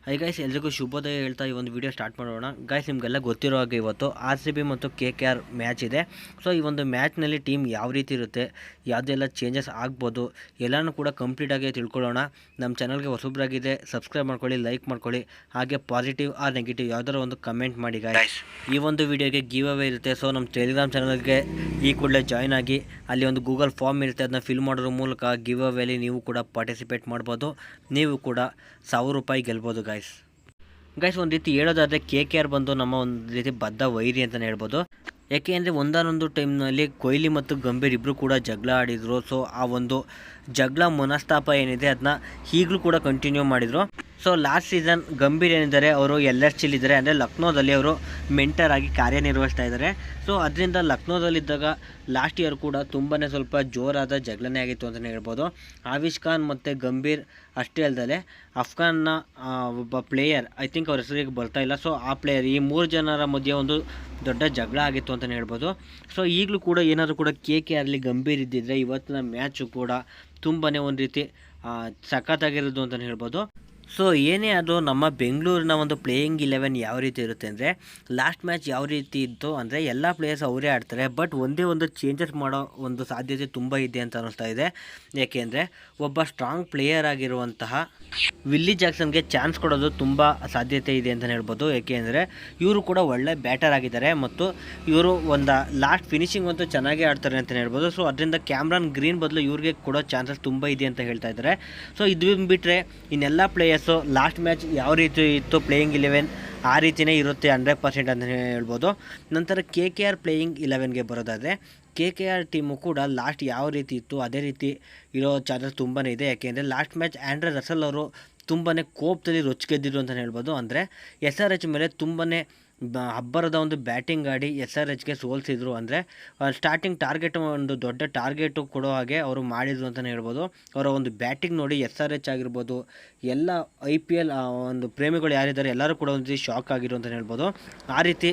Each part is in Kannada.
ಹೈ ಗೈಸ್, ಎಲ್ರಿಗೂ ಶುಭೋದಯ ಹೇಳ್ತಾ ಈ ಒಂದು ವಿಡಿಯೋ ಸ್ಟಾರ್ಟ್ ಮಾಡೋಣ. ಗೈಸ್, ನಿಮಗೆಲ್ಲ ಗೊತ್ತಿರೋ ಹಾಗೆ ಇವತ್ತು RCB ಮತ್ತು KKR ಮ್ಯಾಚ್ ಇದೆ. ಸೊ ಈ ಒಂದು ಮ್ಯಾಚ್ನಲ್ಲಿ ಟೀಮ್ ಯಾವ ರೀತಿ ಇರುತ್ತೆ, ಯಾವುದೆಲ್ಲ ಚೇಂಜಸ್ ಆಗ್ಬೋದು ಎಲ್ಲನೂ ಕೂಡ ಕಂಪ್ಲೀಟಾಗಿ ತಿಳ್ಕೊಳ್ಳೋಣ. ನಮ್ಮ ಚಾನಲ್ಗೆ ಹೊಸಬ್ರಾಗಿದೆ, ಸಬ್ಸ್ಕ್ರೈಬ್ ಮಾಡ್ಕೊಳ್ಳಿ, ಲೈಕ್ ಮಾಡ್ಕೊಳ್ಳಿ, ಹಾಗೆ ಪಾಸಿಟಿವ್ ಆರ್ ನೆಗೆಟಿವ್ ಯಾವ್ದಾರು ಒಂದು ಕಮೆಂಟ್ ಮಾಡಿ ಗೈಸ್. ಈ ಒಂದು ವಿಡಿಯೋಗೆ ಗಿವ್ ಅವೇ ಇರುತ್ತೆ. ಸೊ ನಮ್ಮ ಟೆಲಿಗ್ರಾಮ್ ಚಾನಲ್ಗೆ ಈ ಕೂಡಲೇ ಜಾಯ್ನ್ ಆಗಿ, ಅಲ್ಲಿ ಒಂದು ಗೂಗಲ್ ಫಾರ್ಮ್ ಇರುತ್ತೆ, ಅದನ್ನ ಫಿಲ್ ಮಾಡೋದ್ರ ಮೂಲಕ ಗಿವ್ ಅವೇಲಿ ನೀವು ಕೂಡ ಪಾರ್ಟಿಸಿಪೇಟ್ ಮಾಡ್ಬೋದು. ನೀವು ಕೂಡ ₹1000 ಗೆಲ್ಬೋದು ಗೈಸ್. ಒಂದು ರೀತಿ ಹೇಳೋದಾದರೆ KKR ಬಂದು ನಮ್ಮ ಒಂದು ರೀತಿ ಬದ್ಧ ವೈರಿ ಅಂತಲೇ ಹೇಳ್ಬೋದು. ಯಾಕೆ ಅಂದರೆ ಒಂದಾನೊಂದು ಟೈಮ್ನಲ್ಲಿ ಕೊಹ್ಲಿ ಮತ್ತು ಗಂಭೀರ್ ಇಬ್ಬರು ಕೂಡ ಜಗಳ ಆಡಿದರು. ಸೊ ಆ ಒಂದು ಜಗಳ ಮನಸ್ತಾಪ ಏನಿದೆ ಅದನ್ನ ಈಗಲೂ ಕೂಡ ಕಂಟಿನ್ಯೂ ಮಾಡಿದರು. ಸೊ ಲಾಸ್ಟ್ ಸೀಸನ್ ಗಂಭೀರ್ ಏನಿದ್ದಾರೆ ಅವರು LSGಲಿದ್ದಾರೆ, ಅಂದರೆ ಲಕ್ನೋದಲ್ಲಿ ಅವರು ಮೆಂಟರ್ ಆಗಿ ಕಾರ್ಯನಿರ್ವಹಿಸ್ತಾ ಇದ್ದಾರೆ. ಸೊ ಅದರಿಂದ ಲಕ್ನೋದಲ್ಲಿದ್ದಾಗ ಲಾಸ್ಟ್ ಇಯರ್ ಕೂಡ ತುಂಬಾ ಸ್ವಲ್ಪ ಜೋರಾದ ಜಗಳನೇ ಆಗಿತ್ತು ಅಂತಲೇ ಹೇಳ್ಬೋದು. ಆವಿಷ್ ಖಾನ್ ಮತ್ತು ಗಂಭೀರ್ ಅಷ್ಟೇ ಅಲ್ಲದೆ ಅಫ್ಘಾನ್ನ ಒಬ್ಬ ಪ್ಲೇಯರ್, ಐ ಥಿಂಕ್ ಅವ್ರ ಹೆಸರಿಗೆ ಬರ್ತಾ ಇಲ್ಲ, ಸೊ ಆ ಪ್ಲೇಯರ್, ಈ 3 ಜನರ ಮಧ್ಯೆ ಒಂದು ದೊಡ್ಡ ಜಗಳ ಆಗಿತ್ತು ಅಂತಲೇ ಹೇಳ್ಬೋದು. ಸೊ ಈಗಲೂ ಕೂಡ ಏನಾದರೂ ಕೂಡ KKRಲಿ ಗಂಭೀರ್ ಇದ್ದಿದ್ದರೆ ಇವತ್ತಿನ ಮ್ಯಾಚು ಕೂಡ ತುಂಬಾ ಒಂದು ರೀತಿ ಸಖತ್ತಾಗಿರೋದು ಅಂತಲೇ ಹೇಳ್ಬೋದು. ಸೊ ಏನೇ ಅದು ನಮ್ಮ ಬೆಂಗಳೂರಿನ ಒಂದು ಪ್ಲೇಯಿಂಗ್ 11 ಯಾವ ರೀತಿ ಇರುತ್ತೆ ಅಂದರೆ, ಲಾಸ್ಟ್ ಮ್ಯಾಚ್ ಯಾವ ರೀತಿ ಇತ್ತು ಅಂದರೆ ಎಲ್ಲ ಪ್ಲೇಯರ್ಸ್ ಅವರೇ ಆಡ್ತಾರೆ, ಬಟ್ ಒಂದೇ ಒಂದು ಚೇಂಜಸ್ ಮಾಡೋ ಒಂದು ಸಾಧ್ಯತೆ ತುಂಬ ಇದೆ ಅಂತ ಅನ್ನಿಸ್ತಾ ಇದೆ. ಏಕೆಂದರೆ ಒಬ್ಬ ಸ್ಟ್ರಾಂಗ್ ಪ್ಲೇಯರ್ ಆಗಿರುವಂತಹ ವಿಲ್ಲಿ ಜಾಕ್ಸನ್ಗೆ ಚಾನ್ಸ್ ಕೊಡೋದು ತುಂಬ ಸಾಧ್ಯತೆ ಇದೆ ಅಂತಲೇ ಹೇಳ್ಬೋದು. ಏಕೆಂದರೆ ಇವರು ಕೂಡ ಒಳ್ಳೆ ಬ್ಯಾಟರ್ ಆಗಿದ್ದಾರೆ ಮತ್ತು ಇವರು ಒಂದು ಲಾಸ್ಟ್ ಫಿನಿಶಿಂಗ್ ಅಂತೂ ಚೆನ್ನಾಗೇ ಆಡ್ತಾರೆ ಅಂತಲೇ ಹೇಳ್ಬೋದು. ಸೊ ಅದರಿಂದ ಕ್ಯಾಮ್ರಾನ್ ಗ್ರೀನ್ ಬದಲು ಇವ್ರಿಗೆ ಕೊಡೋ ಚಾನ್ಸಸ್ ತುಂಬ ಇದೆ ಅಂತ ಹೇಳ್ತಾ ಇದ್ದಾರೆ. ಸೊ ಇದು ಬಿಟ್ಟರೆ ಇನ್ನೆಲ್ಲ ಪ್ಲೇಯರ್ಸು ಲಾಸ್ಟ್ ಮ್ಯಾಚ್ ಯಾವ ರೀತಿ ಇತ್ತು ಪ್ಲೇಯಿಂಗ್ 11 ಆ ರೀತಿಯೇ ಇರುತ್ತೆ 100% ಅಂತಲೇ ಹೇಳ್ಬೋದು. ನಂತರ KKR ಪ್ಲೇಯಿಂಗ್ 11ಗೆ ಬರೋದಾದರೆ KKR ಟೀಮು ಕೂಡ ಲಾಸ್ಟ್ ಯಾವ ರೀತಿ ಇತ್ತು ಅದೇ ರೀತಿ ಇರೋ ಚಾನ್ಸಸ್ ತುಂಬಾ ಇದೆ. ಯಾಕೆಂದರೆ ಲಾಸ್ಟ್ ಮ್ಯಾಚ್ ಆ್ಯಂಡ್ರೆ ರಸಲ್ ಅವರು ತುಂಬಾ ಕೋಪದಲ್ಲಿ ರೊಚ್ಚಿಗೆದ್ದಿದ್ರು ಅಂತಲೇ ಹೇಳ್ಬೋದು. ಅಂದರೆ SRH ಮೇಲೆ ತುಂಬಾ ಅಬ್ಬರದ ಒಂದು ಬ್ಯಾಟಿಂಗ್ ಆಡಿ SRHಗೆ ಸೋಲಿಸಿದ್ರು. ಅಂದರೆ ಸ್ಟಾರ್ಟಿಂಗ್ ಟಾರ್ಗೆಟ್ ಒಂದು ದೊಡ್ಡ ಟಾರ್ಗೆಟು ಕೊಡೋ ಹಾಗೆ ಅವರು ಮಾಡಿದರು ಅಂತಲೇ ಹೇಳ್ಬೋದು. ಅವರ ಒಂದು ಬ್ಯಾಟಿಂಗ್ ನೋಡಿ SRH ಆಗಿರ್ಬೋದು, ಎಲ್ಲ IPL ಒಂದು ಪ್ರೇಮಿಗಳು ಯಾರಿದ್ದಾರೆ ಎಲ್ಲರೂ ಕೂಡ ಒಂದು ಶಾಕ್ ಆಗಿರು ಅಂತಲೇ ಹೇಳ್ಬೋದು. ಆ ರೀತಿ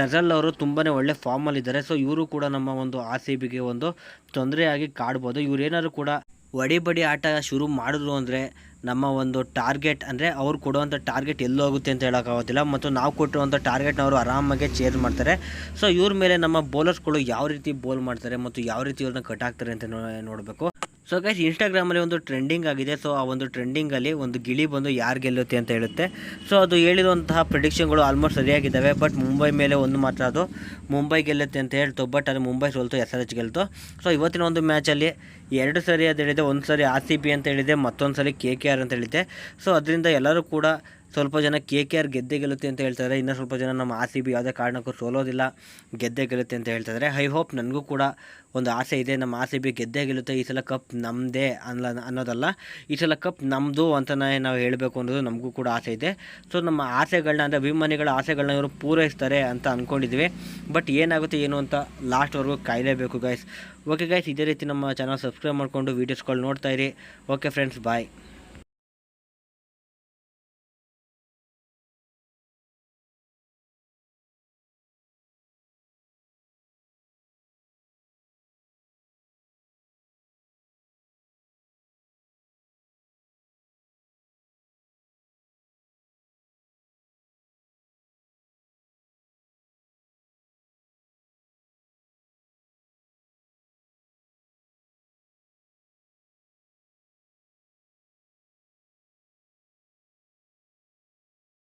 ರಸಲ್ ಅವರು ತುಂಬಾ ಒಳ್ಳೆ ಫಾರ್ಮಲ್ಲಿದ್ದಾರೆ. ಸೊ ಇವರು ಕೂಡ ನಮ್ಮ ಒಂದು RCBಗೆ ಒಂದು ತೊಂದರೆಯಾಗಿ ಕಾಡ್ಬೋದು. ಇವರೇನಾದ್ರು ಕೂಡ ಒಡಿಬಡಿ ಆಟ ಶುರು ಮಾಡಿದ್ರು ಅಂದರೆ ನಮ್ಮ ಒಂದು ಟಾರ್ಗೆಟ್, ಅಂದರೆ ಅವ್ರು ಕೊಡುವಂಥ ಟಾರ್ಗೆಟ್ ಎಲ್ಲೋಗುತ್ತೆ ಅಂತ ಹೇಳೋಕ್ಕಾಗೋದಿಲ್ಲ, ಮತ್ತು ನಾವು ಕೊಟ್ಟಿರುವಂಥ ಟಾರ್ಗೆಟ್ನ ಅವರು ಆರಾಮಾಗೆ ಚೇಂಜ್ ಮಾಡ್ತಾರೆ. ಸೊ ಇವ್ರ ಮೇಲೆ ನಮ್ಮ ಬೌಲರ್ಸ್ಗಳು ಯಾವ ರೀತಿ ಬೌಲ್ ಮಾಡ್ತಾರೆ ಮತ್ತು ಯಾವ ರೀತಿ ಇವ್ರನ್ನ ಕಟ್ ಹಾಕ್ತಾರೆ ಅಂತ ನೋಡಬೇಕು. ಸೊ ಗೈಸ್, ಇನ್ಸ್ಟಾಗ್ರಾಮಲ್ಲಿ ಒಂದು ಟ್ರೆಂಡಿಂಗ್ ಆಗಿದೆ. ಸೊ ಆ ಒಂದು ಟ್ರೆಂಡಿಂಗಲ್ಲಿ ಒಂದು ಗಿಳಿ ಬಂದು ಯಾರು ಗೆಲ್ಲುತ್ತೆ ಅಂತ ಹೇಳುತ್ತೆ. ಸೊ ಅದು ಹೇಳಿರುವಂತಹ ಪ್ರಿಡಿಕ್ಷನ್ಗಳು ಆಲ್ಮೋಸ್ಟ್ ಸರಿಯಾಗಿದ್ದಾವೆ, ಬಟ್ ಮುಂಬೈ ಮೇಲೆ ಒಂದು ಮಾತ್ರ ಅದು ಮುಂಬೈ ಗೆಲ್ಲುತ್ತೆ ಅಂತ ಹೇಳ್ತು, ಬಟ್ ಅದು ಮುಂಬೈ ಸೋಲ್ತು, SRH ಗೆಲ್ತು. ಸೊ ಇವತ್ತಿನ ಒಂದು ಮ್ಯಾಚಲ್ಲಿ 2 ಸರಿ ಅದು ಹೇಳಿದೆ, ಒಂದು ಸರಿ RCB ಅಂತ ಹೇಳಿದೆ, ಮತ್ತೊಂದು ಸರಿ KKR ಅಂತ ಹೇಳಿದೆ. ಸೊ ಅದರಿಂದ ಎಲ್ಲರೂ ಕೂಡ ಸ್ವಲ್ಪ ಜನ KKR ಗೆದ್ದೇ ಗೆಲ್ಲುತ್ತೆ ಅಂತ ಹೇಳ್ತಾರೆ, ಇನ್ನೂ ಸ್ವಲ್ಪ ಜನ ನಮ್ಮ RCB ಯಾವುದೇ ಕಾರಣಕ್ಕೂ ಸೋಲೋದಿಲ್ಲ, ಗೆದ್ದೇ ಗೆಲ್ಲುತ್ತೆ ಅಂತ ಹೇಳ್ತಿದ್ದಾರೆ. ಐ ಹೋಪ್, ನನಗೂ ಕೂಡ ಒಂದು ಆಸೆ ಇದೆ, ನಮ್ಮ RCB ಗೆದ್ದೇ ಗೆಲ್ಲುತ್ತೆ, ಈ ಸಲ ಕಪ್ ನಮ್ಮದೇ ಅನ್ನೋದಲ್ಲ, ಈ ಸಲ ಕಪ್ ನಮ್ಮದು ಅಂತಲೇ ನಾವು ಹೇಳಬೇಕು ಅನ್ನೋದು ನಮಗೂ ಕೂಡ ಆಸೆ ಇದೆ. ಸೊ ನಮ್ಮ ಆಸೆಗಳನ್ನ, ಅಂದರೆ ಅಭಿಮಾನಿಗಳ ಆಸೆಗಳನ್ನ ಇವರು ಪೂರೈಸ್ತಾರೆ ಅಂತ ಅಂದ್ಕೊಂಡಿದ್ವಿ, ಬಟ್ ಏನಾಗುತ್ತೆ ಏನು ಅಂತ ಲಾಸ್ಟ್ವರೆಗೂ ಕಾಯಲೇಬೇಕು ಗೈಸ್. ಓಕೆ ಗೈಸ್, ಇದೇ ರೀತಿ ನಮ್ಮ ಚಾನಲ್ ಸಬ್ಸ್ಕ್ರೈಬ್ ಮಾಡಿಕೊಂಡು ವೀಡಿಯೋಸ್ಗಳು ನೋಡ್ತಾಯಿರಿ. ಓಕೆ ಫ್ರೆಂಡ್ಸ್, ಬಾಯ್.